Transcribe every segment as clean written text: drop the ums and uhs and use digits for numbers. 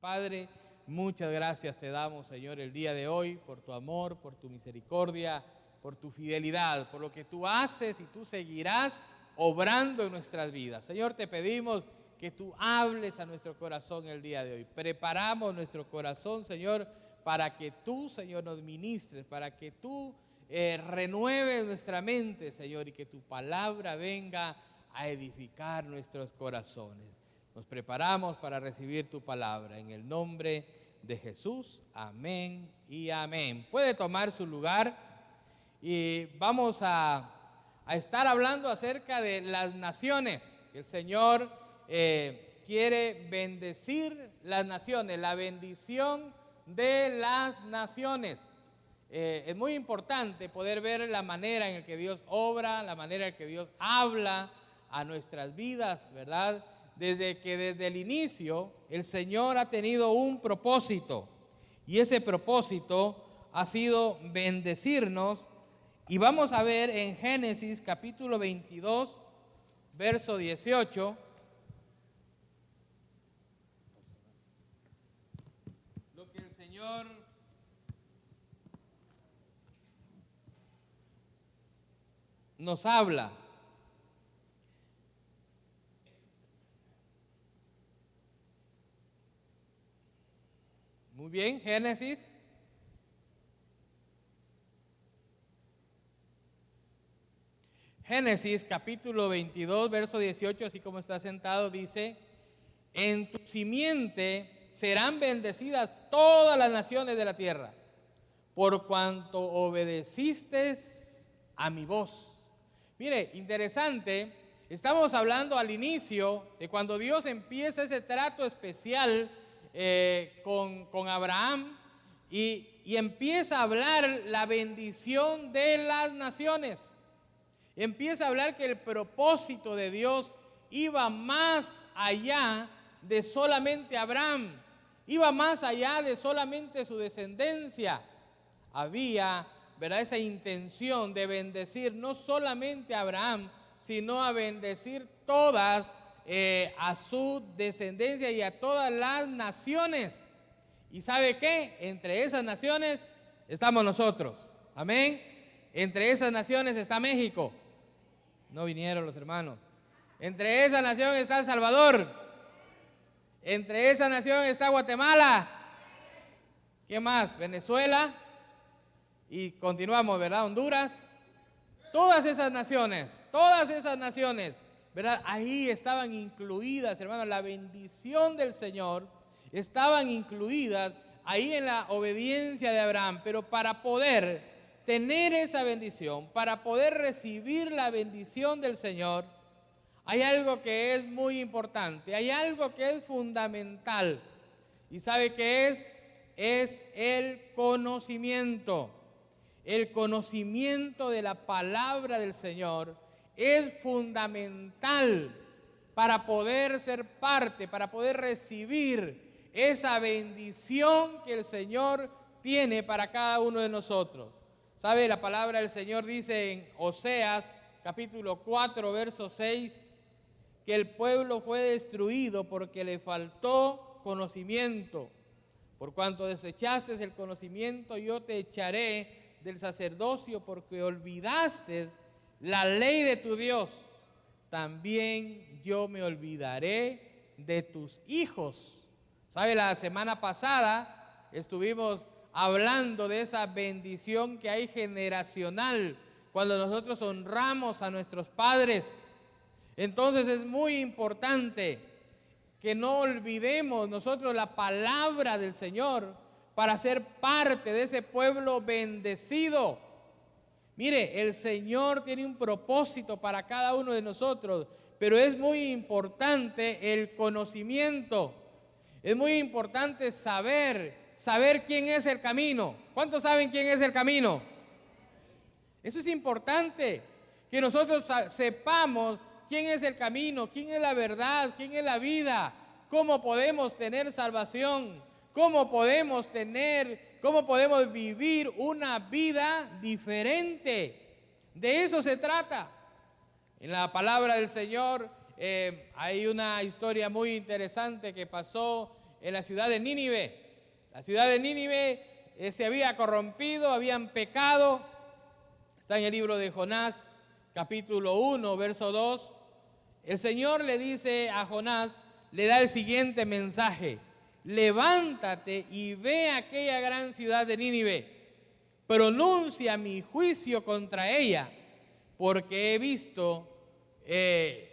Padre, muchas gracias te damos, Señor, el día de hoy por tu amor, por tu misericordia, por tu fidelidad, por lo que tú haces y tú seguirás obrando en nuestras vidas. Señor, te pedimos que tú hables a nuestro corazón el día de hoy. Preparamos nuestro corazón, Señor, para que tú, Señor, nos ministres, para que tú renueves nuestra mente, Señor, y que tu palabra venga a edificar nuestros corazones. Nos preparamos para recibir tu palabra en el nombre de Jesús. Amén y amén. Puede tomar su lugar y vamos a estar hablando acerca de las naciones. El Señor quiere bendecir las naciones, la bendición de las naciones. Es muy importante poder ver la manera en que Dios obra, la manera en que Dios habla a nuestras vidas, ¿verdad? Desde el inicio el Señor ha tenido un propósito y ese propósito ha sido bendecirnos. Y vamos a ver en Génesis capítulo 22, verso 18, lo que el Señor nos habla. Muy bien, Génesis capítulo 22, verso 18, así como está sentado, dice: en tu simiente serán bendecidas todas las naciones de la tierra, por cuanto obedeciste a mi voz. Mire, interesante, estamos hablando al inicio de cuando Dios empieza ese trato especial con Abraham y empieza a hablar la bendición de las naciones. Empieza a hablar que el propósito de Dios iba más allá de solamente Abraham, iba más allá de solamente su descendencia. Había, ¿verdad?, esa intención de bendecir no solamente a Abraham, sino a bendecir todas a su descendencia y a todas las naciones. ¿Y sabe qué? Entre esas naciones estamos nosotros. Amén. Entre esas naciones está México. No vinieron los hermanos. Entre esa nación está El Salvador. Entre esa nación está Guatemala. ¿Qué más? Venezuela. Y continuamos, ¿verdad? Honduras. Todas esas naciones, ¿verdad? Ahí estaban incluidas, hermanos, la bendición del Señor, estaban incluidas ahí en la obediencia de Abraham. Pero para poder tener esa bendición, para poder recibir la bendición del Señor, hay algo que es muy importante, hay algo que es fundamental. ¿Y sabe qué es? Es el conocimiento. El conocimiento de la palabra del Señor es fundamental para poder ser parte, para poder recibir esa bendición que el Señor tiene para cada uno de nosotros. ¿Sabe? La palabra del Señor dice en Oseas capítulo 4, verso 6, que el pueblo fue destruido porque le faltó conocimiento. Por cuanto desechaste el conocimiento, yo te echaré del sacerdocio, porque olvidaste la ley de tu Dios. También yo me olvidaré de tus hijos. ¿Sabe? La semana pasada estuvimos hablando de esa bendición que hay generacional cuando nosotros honramos a nuestros padres. Entonces es muy importante que no olvidemos nosotros la palabra del Señor para ser parte de ese pueblo bendecido. Mire, el Señor tiene un propósito para cada uno de nosotros, pero es muy importante el conocimiento. Es muy importante saber quién es el camino. ¿Cuántos saben quién es el camino? Eso es importante, que nosotros sepamos quién es el camino, quién es la verdad, quién es la vida, cómo podemos tener salvación, cómo podemos vivir una vida diferente. De eso se trata. En la palabra del Señor hay una historia muy interesante que pasó en la ciudad de Nínive. La ciudad de Nínive se había corrompido, habían pecado. Está en el libro de Jonás, capítulo 1, verso 2. El Señor le dice a Jonás, le da el siguiente mensaje: levántate y ve a aquella gran ciudad de Nínive, pronuncia mi juicio contra ella, porque he visto que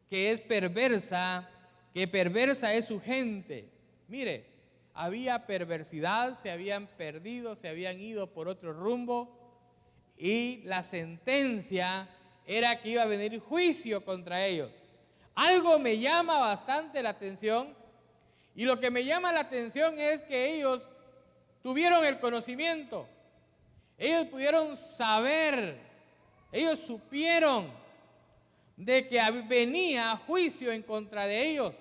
es perversa, que perversa es su gente. Mire, había perversidad, se habían perdido, se habían ido por otro rumbo, y la sentencia era que iba a venir juicio contra ellos. Algo me llama bastante la atención, y lo que me llama la atención es que ellos tuvieron el conocimiento, ellos pudieron saber, ellos supieron de que venía juicio en contra de ellos.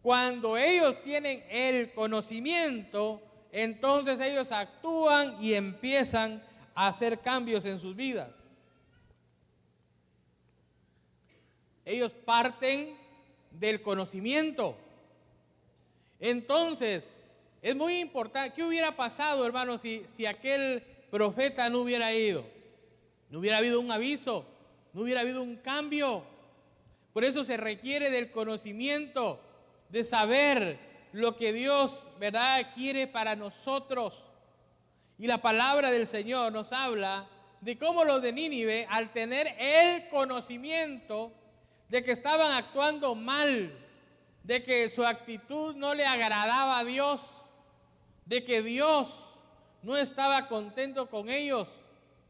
Cuando ellos tienen el conocimiento, entonces ellos actúan y empiezan a hacer cambios en sus vidas. Ellos parten del conocimiento. Entonces, es muy importante. ¿Qué hubiera pasado, hermanos, si aquel profeta no hubiera ido? No hubiera habido un aviso, no hubiera habido un cambio. Por eso se requiere del conocimiento, de saber lo que Dios, ¿verdad?, quiere para nosotros. Y la palabra del Señor nos habla de cómo los de Nínive, al tener el conocimiento de que estaban actuando mal, de que su actitud no le agradaba a Dios, de que Dios no estaba contento con ellos,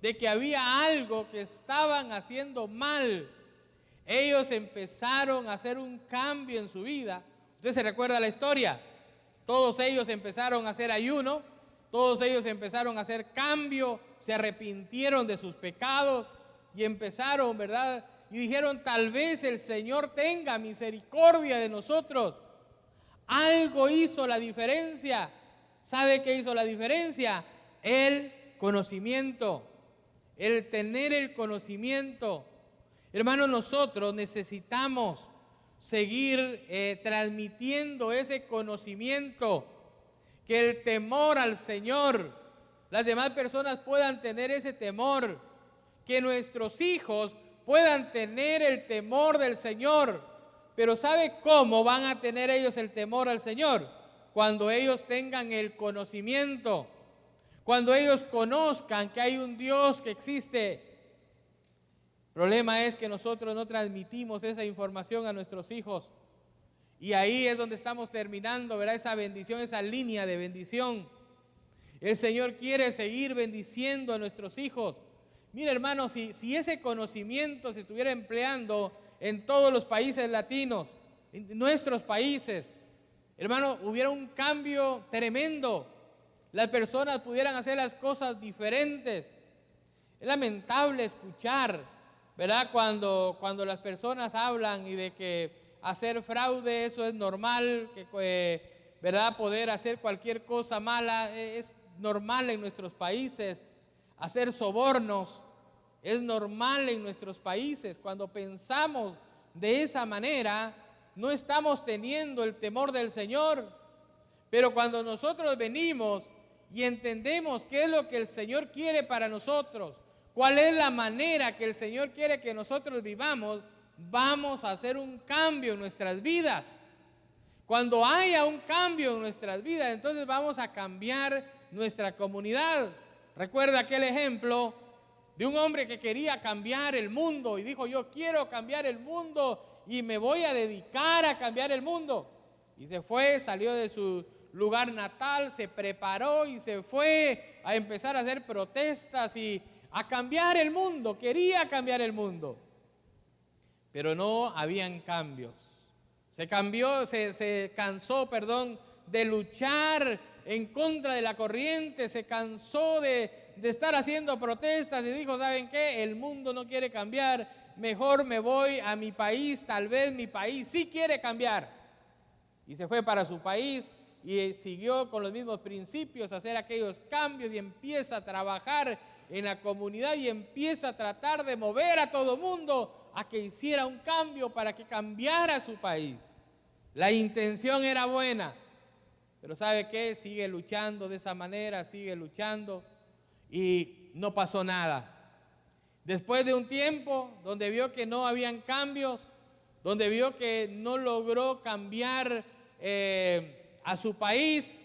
de que había algo que estaban haciendo mal, ellos empezaron a hacer un cambio en su vida. ¿Usted se recuerda la historia? Todos ellos empezaron a hacer ayuno, todos ellos empezaron a hacer cambio, se arrepintieron de sus pecados y empezaron, ¿verdad?, y dijeron: tal vez el Señor tenga misericordia de nosotros. Algo hizo la diferencia. ¿Sabe qué hizo la diferencia? El conocimiento, el tener el conocimiento. Hermanos, nosotros necesitamos seguir transmitiendo ese conocimiento, que el temor al Señor, las demás personas puedan tener ese temor, que nuestros hijos puedan tener el temor del Señor. Pero ¿sabe cómo van a tener ellos el temor al Señor? Cuando ellos tengan el conocimiento, cuando ellos conozcan que hay un Dios que existe. El problema es que nosotros no transmitimos esa información a nuestros hijos, y ahí es donde estamos terminando, ¿verdad?, esa bendición, esa línea de bendición. El Señor quiere seguir bendiciendo a nuestros hijos. Mira, hermanos, si ese conocimiento se estuviera empleando en todos los países latinos, en nuestros países, hermano, hubiera un cambio tremendo. Las personas pudieran hacer las cosas diferentes. Es lamentable escuchar, ¿verdad?, cuando las personas hablan y de que hacer fraude, eso es normal, que, ¿verdad?, poder hacer cualquier cosa mala es normal en nuestros países. Hacer sobornos es normal en nuestros países. Cuando pensamos de esa manera, no estamos teniendo el temor del Señor. Pero cuando nosotros venimos y entendemos qué es lo que el Señor quiere para nosotros, cuál es la manera que el Señor quiere que nosotros vivamos, vamos a hacer un cambio en nuestras vidas. Cuando haya un cambio en nuestras vidas, entonces vamos a cambiar nuestra comunidad. Recuerda aquel ejemplo de un hombre que quería cambiar el mundo y dijo: yo quiero cambiar el mundo y me voy a dedicar a cambiar el mundo. Y se fue, salió de su lugar natal, se preparó y se fue a empezar a hacer protestas y a cambiar el mundo. Quería cambiar el mundo, pero no habían cambios. Se cansó de luchar en contra de la corriente, se cansó de estar haciendo protestas y dijo: ¿saben qué? El mundo no quiere cambiar, mejor me voy a mi país, tal vez mi país sí quiere cambiar. Y se fue para su país y siguió con los mismos principios, a hacer aquellos cambios, y empieza a trabajar en la comunidad y empieza a tratar de mover a todo mundo a que hiciera un cambio para que cambiara su país. La intención era buena, pero ¿sabe qué? Sigue luchando de esa manera, sigue luchando y no pasó nada. Después de un tiempo donde vio que no habían cambios, donde vio que no logró cambiar a su país,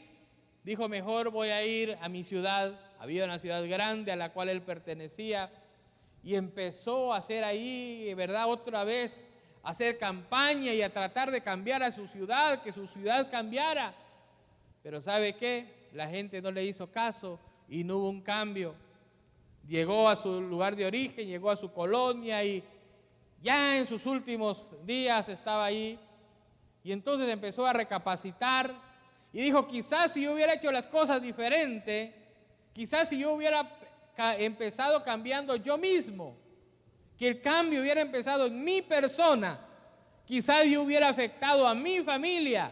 dijo: mejor voy a ir a mi ciudad. Había una ciudad grande a la cual él pertenecía y empezó a hacer ahí, ¿verdad?, otra vez a hacer campaña y a tratar de cambiar a su ciudad, que su ciudad cambiara. Pero ¿sabe qué? La gente no le hizo caso y no hubo un cambio. Llegó a su lugar de origen, llegó a su colonia y ya en sus últimos días estaba ahí. Y entonces empezó a recapacitar y dijo: quizás si yo hubiera hecho las cosas diferente, quizás si yo hubiera empezado cambiando yo mismo, que el cambio hubiera empezado en mi persona, quizás yo hubiera afectado a mi familia.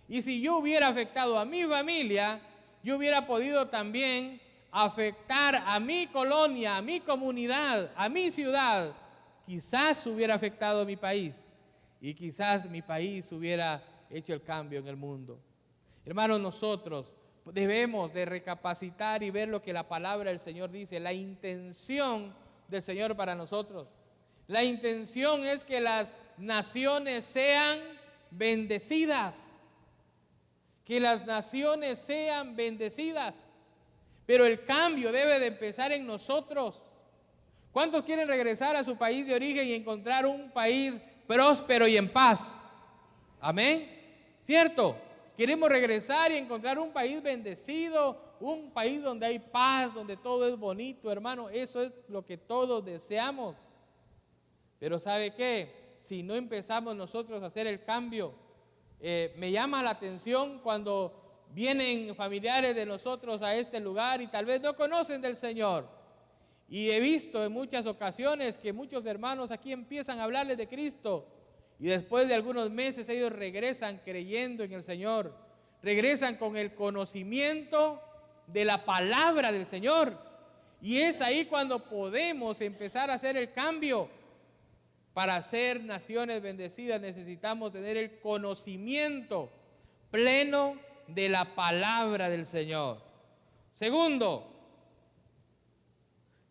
Y si yo hubiera afectado a mi familia, yo hubiera podido también afectar a mi colonia, a mi comunidad, a mi ciudad. Quizás hubiera afectado a mi país y quizás mi país hubiera hecho el cambio en el mundo. Hermanos, nosotros debemos de recapacitar y ver lo que la palabra del Señor dice, la intención del Señor para nosotros. La intención es que las naciones sean bendecidas, que las naciones sean bendecidas, pero el cambio debe de empezar en nosotros. ¿Cuántos quieren regresar a su país de origen y encontrar un país próspero y en paz? Amén. ¿Cierto? Queremos regresar y encontrar un país bendecido, un país donde hay paz, donde todo es bonito, hermano. Eso es lo que todos deseamos. Pero ¿sabe qué? Si no empezamos nosotros a hacer el cambio, me llama la atención cuando vienen familiares de nosotros a este lugar y tal vez no conocen del Señor. Y he visto en muchas ocasiones que muchos hermanos aquí empiezan a hablarles de Cristo y después de algunos meses ellos regresan creyendo en el Señor, regresan con el conocimiento de la palabra del Señor. Y es ahí cuando podemos empezar a hacer el cambio. Para ser naciones bendecidas necesitamos tener el conocimiento pleno de la palabra del Señor. Segundo,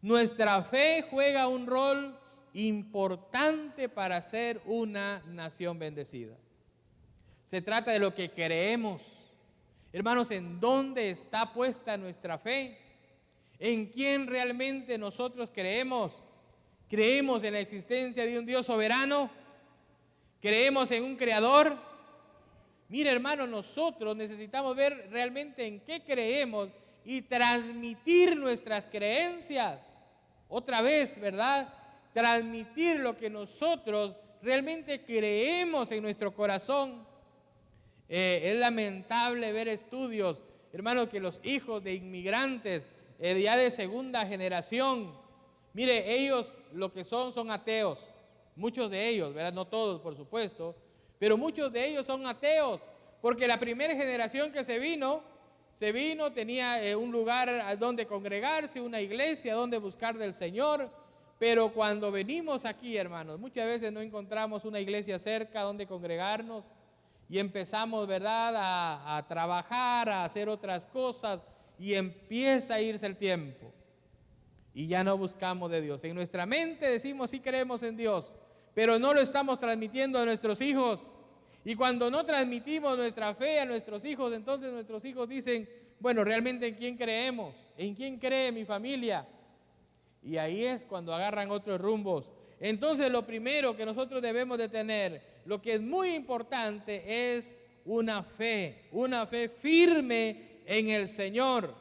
nuestra fe juega un rol importante para ser una nación bendecida. Se trata de lo que creemos. Hermanos, ¿en dónde está puesta nuestra fe? ¿En quién realmente nosotros creemos? ¿Creemos en la existencia de un Dios soberano? ¿Creemos en un creador? Mire, hermano, nosotros necesitamos ver realmente en qué creemos y transmitir nuestras creencias. Otra vez, ¿verdad? Transmitir lo que nosotros realmente creemos en nuestro corazón. Es lamentable ver estudios, hermano, que los hijos de inmigrantes ya de segunda generación, mire, ellos lo que son ateos. Muchos de ellos, ¿verdad? No todos, por supuesto, pero muchos de ellos son ateos, porque la primera generación que se vino, tenía un lugar donde congregarse, una iglesia donde buscar del Señor, pero cuando venimos aquí, hermanos, muchas veces no encontramos una iglesia cerca donde congregarnos y empezamos, ¿verdad?, a trabajar, a hacer otras cosas y empieza a irse el tiempo y ya no buscamos de Dios. En nuestra mente decimos sí creemos en Dios, pero no lo estamos transmitiendo a nuestros hijos. Y cuando no transmitimos nuestra fe a nuestros hijos, entonces nuestros hijos dicen, bueno, ¿realmente en quién creemos? ¿En quién cree mi familia? Y ahí es cuando agarran otros rumbos. Entonces lo primero que nosotros debemos de tener, lo que es muy importante, es una fe firme en el Señor.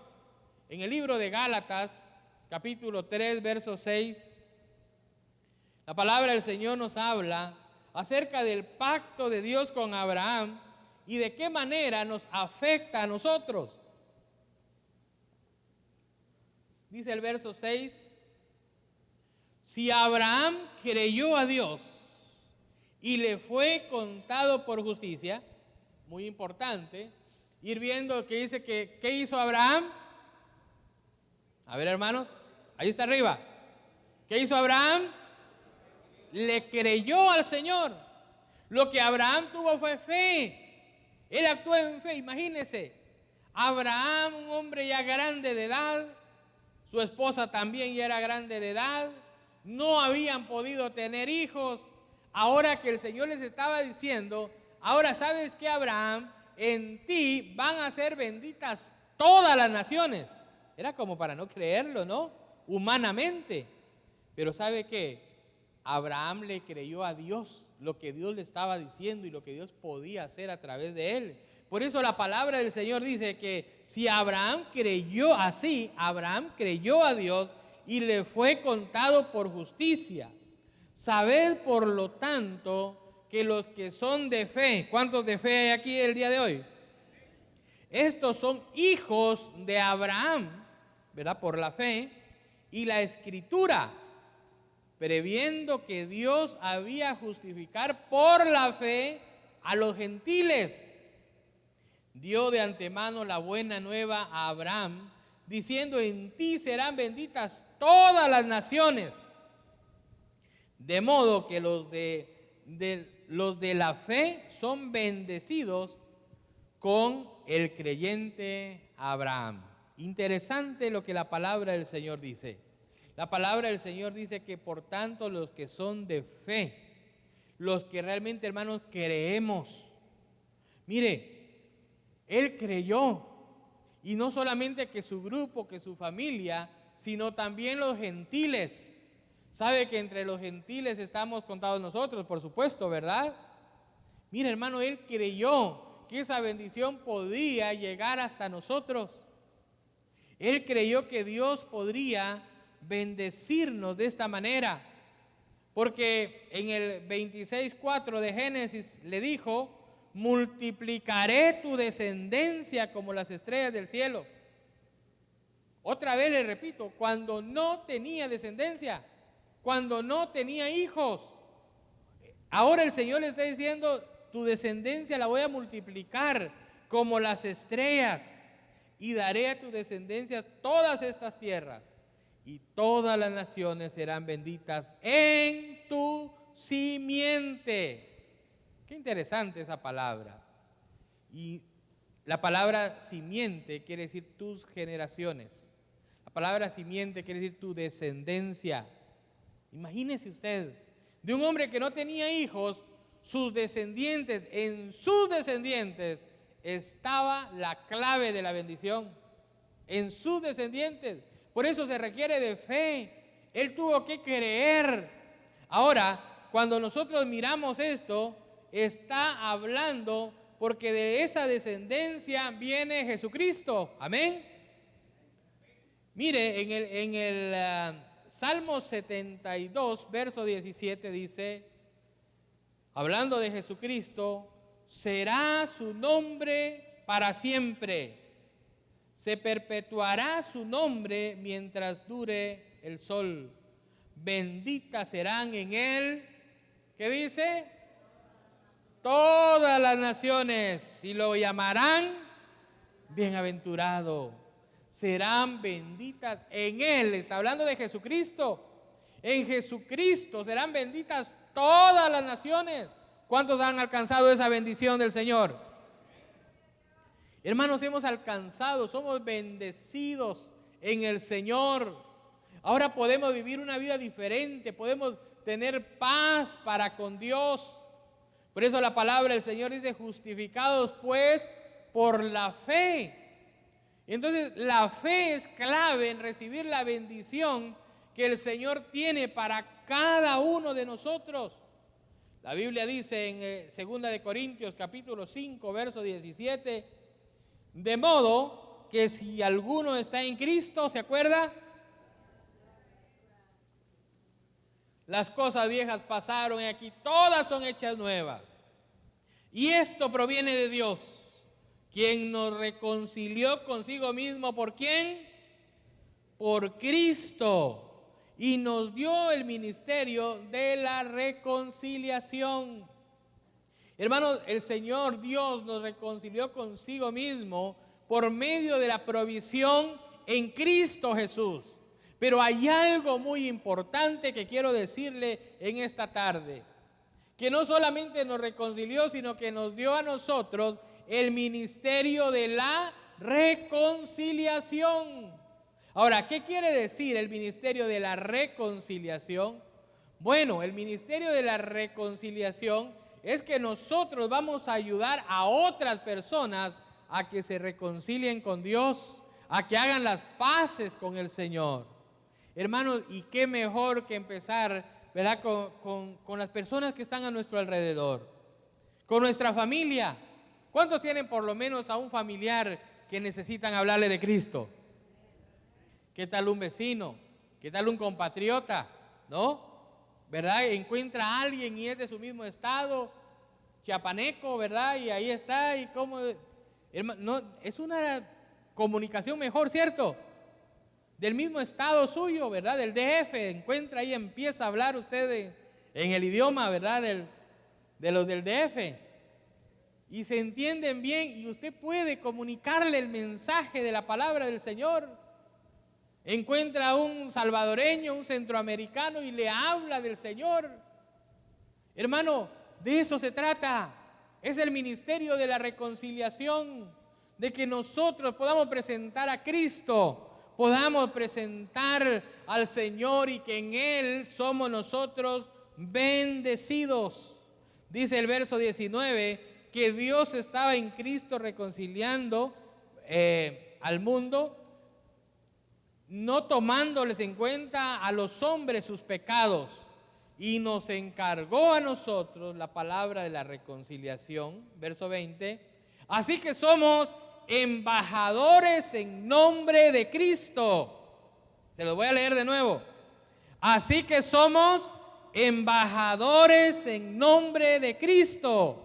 En el libro de Gálatas, capítulo 3, verso 6, la palabra del Señor nos habla acerca del pacto de Dios con Abraham y de qué manera nos afecta a nosotros. Dice el verso 6, si Abraham creyó a Dios y le fue contado por justicia, muy importante, ir viendo que dice que, ¿qué hizo Abraham? A ver, hermanos, ahí está arriba. ¿Qué hizo Abraham? Le creyó al Señor, Lo que Abraham tuvo fue fe. Él actuó en fe. Imagínense, Abraham, un hombre ya grande de edad, su esposa también ya era grande de edad, no habían podido tener hijos. Ahora que el Señor les estaba diciendo, ahora sabes que Abraham, en ti van a ser benditas todas las naciones. Era como para no creerlo, ¿no? Humanamente. Pero ¿sabe qué? Abraham le creyó a Dios lo que Dios le estaba diciendo y lo que Dios podía hacer a través de él. Por eso la palabra del Señor dice que si Abraham creyó así, Abraham creyó a Dios y le fue contado por justicia. Sabed por lo tanto que los que son de fe, ¿cuántos de fe hay aquí el día de hoy? Estos son hijos de Abraham, ¿verdad? Por la fe. Y la Escritura, previendo que Dios había de justificar por la fe a los gentiles, dio de antemano la buena nueva a Abraham, diciendo: en ti serán benditas todas las naciones. De modo que los de la fe son bendecidos con el creyente Abraham. Interesante lo que la palabra del Señor dice. La palabra del Señor dice que por tanto los que son de fe, los que realmente, hermanos, creemos. Mire, él creyó, y no solamente que su grupo, que su familia, sino también los gentiles. Sabe que entre los gentiles estamos contados nosotros, por supuesto, ¿verdad? Mire, hermano, él creyó que esa bendición podía llegar hasta nosotros. Él creyó que Dios podría bendecirnos de esta manera, porque en el 26:4 de Génesis le dijo: multiplicaré tu descendencia como las estrellas del cielo. Otra vez le repito, cuando no tenía descendencia, cuando no tenía hijos, ahora el Señor le está diciendo: tu descendencia la voy a multiplicar como las estrellas, y daré a tu descendencia todas estas tierras, y todas las naciones serán benditas en tu simiente. Qué interesante esa palabra. Y la palabra simiente quiere decir tus generaciones. La palabra simiente quiere decir tu descendencia. Imagínese usted, de un hombre que no tenía hijos, sus descendientes, en sus descendientes estaba la clave de la bendición. En sus descendientes. Por eso se requiere de fe. Él tuvo que creer. Ahora, cuando nosotros miramos esto, está hablando porque de esa descendencia viene Jesucristo. Amén. Mire, en el Salmo 72, verso 17 dice, hablando de Jesucristo: será su nombre para siempre, se perpetuará su nombre mientras dure el sol. Benditas serán en él, ¿qué dice? Todas las naciones, y lo llamarán bienaventurado. Serán benditas en él. Está hablando de Jesucristo. En Jesucristo serán benditas todas las naciones. ¿Cuántos han alcanzado esa bendición del Señor? Hermanos, hemos alcanzado, somos bendecidos en el Señor. Ahora podemos vivir una vida diferente, podemos tener paz para con Dios. Por eso la palabra del Señor dice: justificados pues por la fe. Entonces la fe es clave en recibir la bendición que el Señor tiene para cada uno de nosotros. La Biblia dice en 2 de Corintios capítulo 5 verso 17: de modo que si alguno está en Cristo, ¿se acuerda? Las cosas viejas pasaron y aquí todas son hechas nuevas. Y esto proviene de Dios, quien nos reconcilió consigo mismo. ¿Por quién? Por Cristo. Y nos dio el ministerio de la reconciliación. Hermanos, el Señor Dios nos reconcilió consigo mismo por medio de la provisión en Cristo Jesús. Pero hay algo muy importante que quiero decirle en esta tarde. que no solamente nos reconcilió, sino que nos dio a nosotros el ministerio de la reconciliación. Ahora, ¿qué quiere decir el ministerio de la reconciliación? Bueno, el ministerio de la reconciliación es que nosotros vamos a ayudar a otras personas a que se reconcilien con Dios, a que hagan las paces con el Señor. Hermanos, y qué mejor que empezar, ¿verdad?, con las personas que están a nuestro alrededor, con nuestra familia. ¿Cuántos tienen por lo menos a un familiar que necesitan hablarle de Cristo? ¿Qué tal un vecino? ¿Qué tal un compatriota? ¿No? ¿Verdad? Encuentra a alguien y es de su mismo estado, chiapaneco, ¿verdad? Y ahí está, y cómo, no, es una comunicación mejor, ¿cierto? Del mismo estado suyo, ¿verdad? Del DF, encuentra ahí, empieza a hablar usted en el idioma, ¿verdad? De los del DF. Y se entienden bien y usted puede comunicarle el mensaje de la palabra del Señor. Encuentra a un salvadoreño, un centroamericano y le habla del Señor. Hermano, de eso se trata. Es el ministerio de la reconciliación, de que nosotros podamos presentar a Cristo, podamos presentar al Señor y que en Él somos nosotros bendecidos. Dice el verso 19 que Dios estaba en Cristo reconciliando al mundo, no tomándoles en cuenta a los hombres sus pecados, y nos encargó a nosotros la palabra de la reconciliación. Verso 20, así que somos embajadores en nombre de Cristo. Se los voy a leer de nuevo. Así que somos embajadores en nombre de Cristo,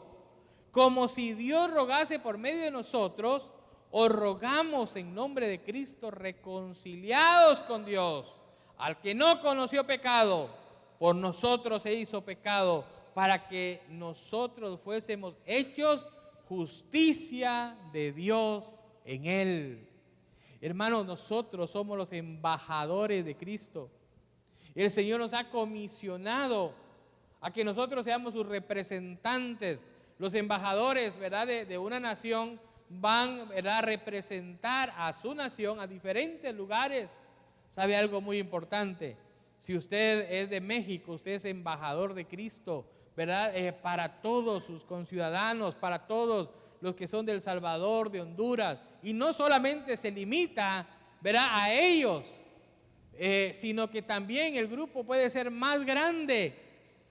como si Dios rogase por medio de nosotros. Os rogamos en nombre de Cristo, reconciliados con Dios. Al que no conoció pecado, por nosotros se hizo pecado, para que nosotros fuésemos hechos justicia de Dios en Él. Hermanos, nosotros somos los embajadores de Cristo. El Señor nos ha comisionado a que nosotros seamos sus representantes. Los embajadores, ¿verdad?, de una nación van, ¿verdad?, a representar a su nación a diferentes lugares. ¿Sabe algo muy importante? Si usted es de México, usted es embajador de Cristo, ¿verdad? Para todos sus conciudadanos, para todos los que son de El Salvador, de Honduras. Y no solamente se limita, ¿verdad?, a ellos, sino que también el grupo puede ser más grande.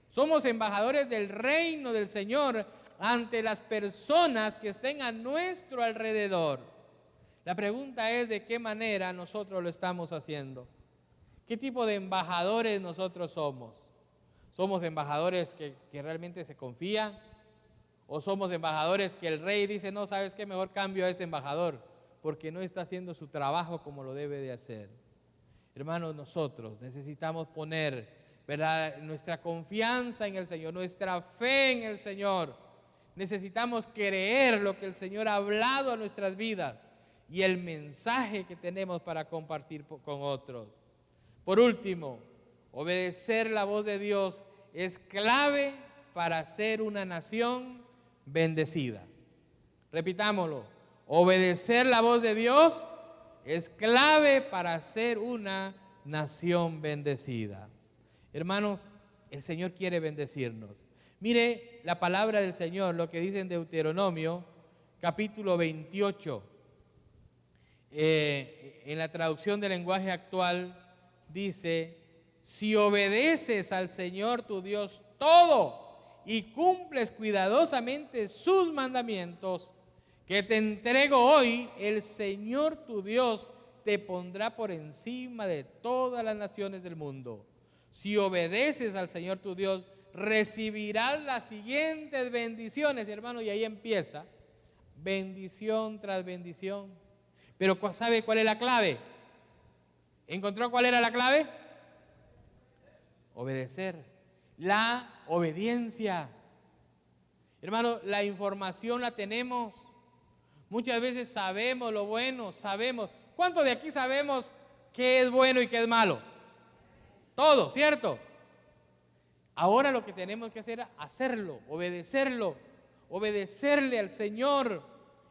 Somos embajadores del reino del Señor ante las personas que estén a nuestro alrededor. La pregunta es de qué manera nosotros lo estamos haciendo. ¿Qué tipo de embajadores nosotros somos? ¿Somos embajadores que realmente se confían? ¿O somos embajadores que el rey dice, no, sabes qué, mejor cambio a este embajador porque no está haciendo su trabajo como lo debe de hacer? Hermanos, nosotros necesitamos poner, ¿verdad?, nuestra confianza en el Señor, nuestra fe en el Señor. Necesitamos creer lo que el Señor ha hablado a nuestras vidas y el mensaje que tenemos para compartir con otros. Por último, obedecer la voz de Dios es clave para ser una nación bendecida. Repitámoslo, obedecer la voz de Dios es clave para ser una nación bendecida. Hermanos, el Señor quiere bendecirnos. Mire la palabra del Señor, lo que dice en Deuteronomio, capítulo 28. En la traducción del lenguaje actual dice, si obedeces al Señor tu Dios todo y cumples cuidadosamente sus mandamientos que te entrego hoy, el Señor tu Dios te pondrá por encima de todas las naciones del mundo. Si obedeces al Señor tu Dios, recibirás las siguientes bendiciones, hermano, y ahí empieza, bendición tras bendición. Pero ¿sabe cuál es la clave? ¿Encontró cuál era la clave? Obedecer. La obediencia. Hermano, la información la tenemos. Muchas veces sabemos lo bueno, sabemos. ¿Cuántos de aquí sabemos qué es bueno y qué es malo? Todo, ¿cierto? Ahora lo que tenemos que hacer es hacerlo, obedecerle al Señor.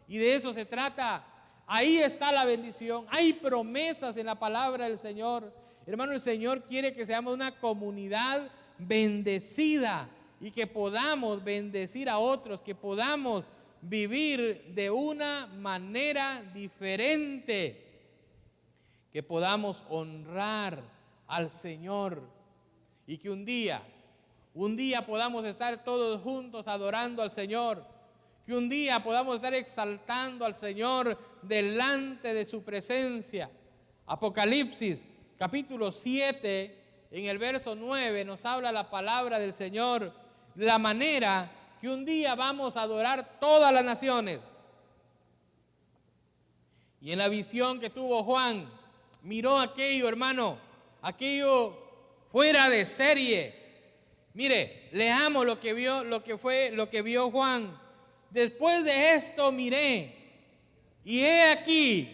Y de eso se trata. Ahí está la bendición. Hay promesas en la palabra del Señor. Hermano, el Señor quiere que seamos una comunidad bendecida y que podamos bendecir a otros, que podamos vivir de una manera diferente, que podamos honrar al Señor y que un día podamos estar todos juntos adorando al Señor, que un día podamos estar exaltando al Señor delante de su presencia. Apocalipsis capítulo 7, en el verso 9 nos habla la palabra del Señor, la manera que un día vamos a adorar todas las naciones. Y en la visión que tuvo Juan, miró aquello, hermano, aquello fuera de serie. Mire, leamos lo que vio Juan. Después de esto miré, y he aquí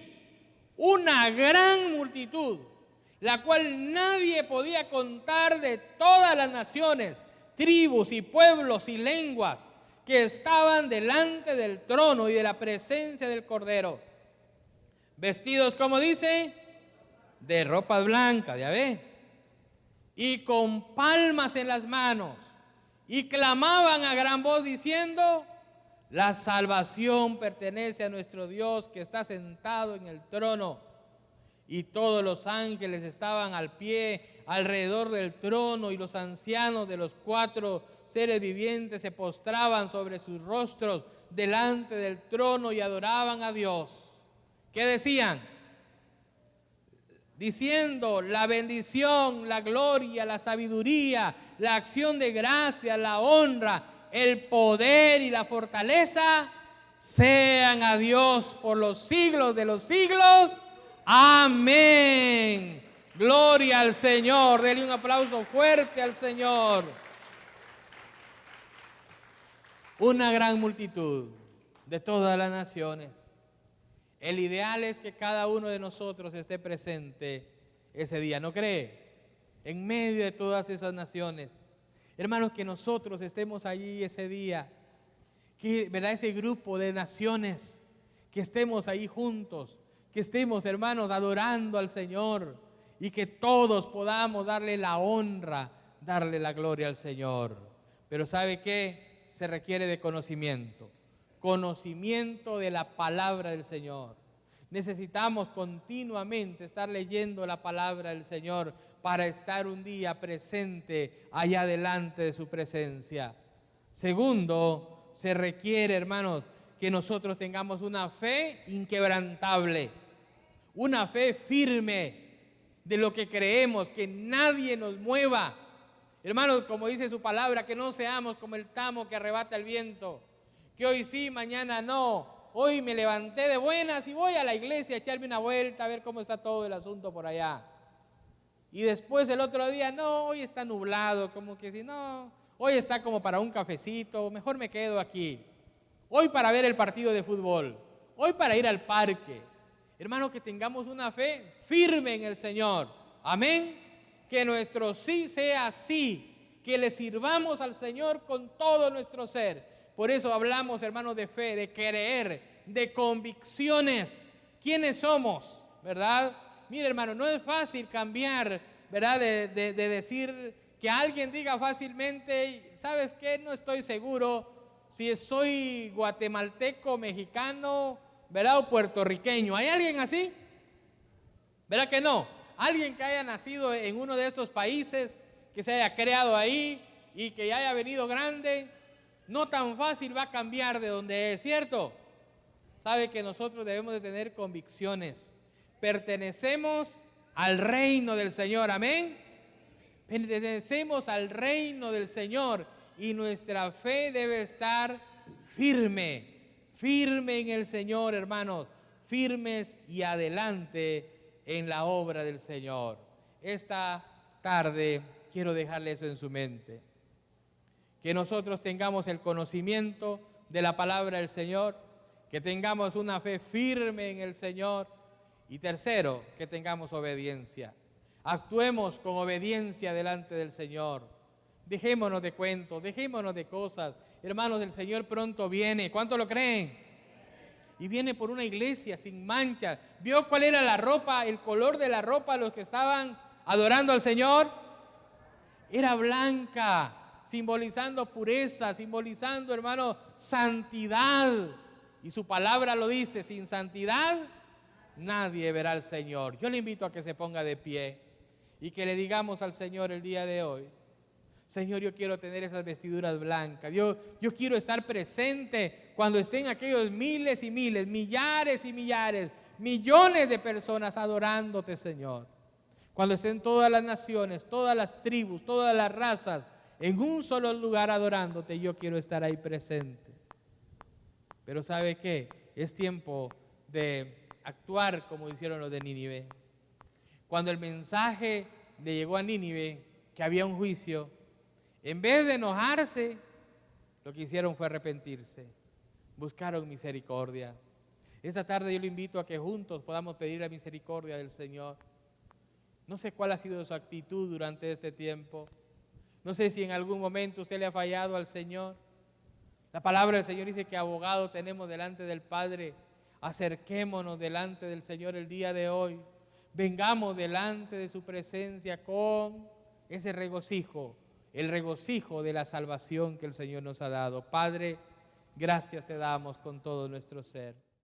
una gran multitud, la cual nadie podía contar, de todas las naciones, tribus y pueblos y lenguas, que estaban delante del trono y de la presencia del Cordero, vestidos, como dice, de ropas blancas, ya ve, y con palmas en las manos, y clamaban a gran voz diciendo: la salvación pertenece a nuestro Dios, que está sentado en el trono. Y todos los ángeles estaban al pie alrededor del trono, y los ancianos de los 4 seres vivientes se postraban sobre sus rostros delante del trono y adoraban a Dios. ¿Qué decían? Diciendo: la bendición, la gloria, la sabiduría, la acción de gracia, la honra, el poder y la fortaleza sean a Dios por los siglos de los siglos. Amén. Gloria al Señor. Denle un aplauso fuerte al Señor. Una gran multitud de todas las naciones. El ideal es que cada uno de nosotros esté presente ese día, ¿no cree? En medio de todas esas naciones. Hermanos, que nosotros estemos allí ese día, que, ¿verdad?, ese grupo de naciones, que estemos ahí juntos, que estemos, hermanos, adorando al Señor, y que todos podamos darle la honra, darle la gloria al Señor. Pero ¿sabe qué? Se requiere de conocimiento de la palabra del Señor. Necesitamos continuamente estar leyendo la palabra del Señor para estar un día presente allá delante de su presencia. Segundo, se requiere, hermanos, que nosotros tengamos una fe inquebrantable, una fe firme de lo que creemos, que nadie nos mueva. Hermanos, como dice su palabra, que no seamos como el tamo que arrebata el viento, que hoy sí, mañana no. Hoy me levanté de buenas y voy a la iglesia a echarme una vuelta a ver cómo está todo el asunto por allá. Y después el otro día, no, hoy está nublado, como que si no, hoy está como para un cafecito, mejor me quedo aquí. Hoy para ver el partido de fútbol, hoy para ir al parque. Hermano, que tengamos una fe firme en el Señor. Amén. Que nuestro sí sea sí, que le sirvamos al Señor con todo nuestro ser. Por eso hablamos, hermanos, de fe, de creer, de convicciones. ¿Quiénes somos? ¿Verdad? Mire, hermano, no es fácil cambiar, ¿verdad? De decir, que alguien diga fácilmente: ¿sabes qué? No estoy seguro si soy guatemalteco, mexicano, ¿verdad?, o puertorriqueño. ¿Hay alguien así? ¿Verdad que no? Alguien que haya nacido en uno de estos países, que se haya creado ahí y que ya haya venido grande, no tan fácil va a cambiar de donde es, ¿cierto? Sabe que nosotros debemos de tener convicciones. Pertenecemos al reino del Señor, amén. Pertenecemos al reino del Señor y nuestra fe debe estar firme en el Señor, hermanos, firmes y adelante en la obra del Señor. Esta tarde quiero dejarle eso en su mente, que nosotros tengamos el conocimiento de la palabra del Señor, que tengamos una fe firme en el Señor, y tercero, que tengamos obediencia. Actuemos con obediencia delante del Señor. Dejémonos de cuentos, dejémonos de cosas. Hermanos, el Señor pronto viene. ¿Cuánto lo creen? Y viene por una iglesia sin manchas. ¿Vio cuál era la ropa, el color de la ropa de los que estaban adorando al Señor? Era blanca, simbolizando pureza, simbolizando, hermano, santidad. Y su palabra lo dice, sin santidad nadie verá al Señor. Yo le invito a que se ponga de pie y que le digamos al Señor el día de hoy: Señor, yo quiero tener esas vestiduras blancas. Yo quiero estar presente cuando estén aquellos miles y miles, millares y millares, millones de personas adorándote, Señor. Cuando estén todas las naciones, todas las tribus, todas las razas en un solo lugar adorándote, yo quiero estar ahí presente. Pero ¿sabe qué? Es tiempo de actuar como hicieron los de Nínive. Cuando el mensaje le llegó a Nínive que había un juicio, en vez de enojarse, lo que hicieron fue arrepentirse. Buscaron misericordia. Esta tarde yo le invito a que juntos podamos pedir la misericordia del Señor. No sé cuál ha sido su actitud durante este tiempo. No sé si en algún momento usted le ha fallado al Señor. La palabra del Señor dice que abogado tenemos delante del Padre. Acerquémonos delante del Señor el día de hoy. Vengamos delante de su presencia con ese regocijo, el regocijo de la salvación que el Señor nos ha dado. Padre, gracias te damos con todo nuestro ser.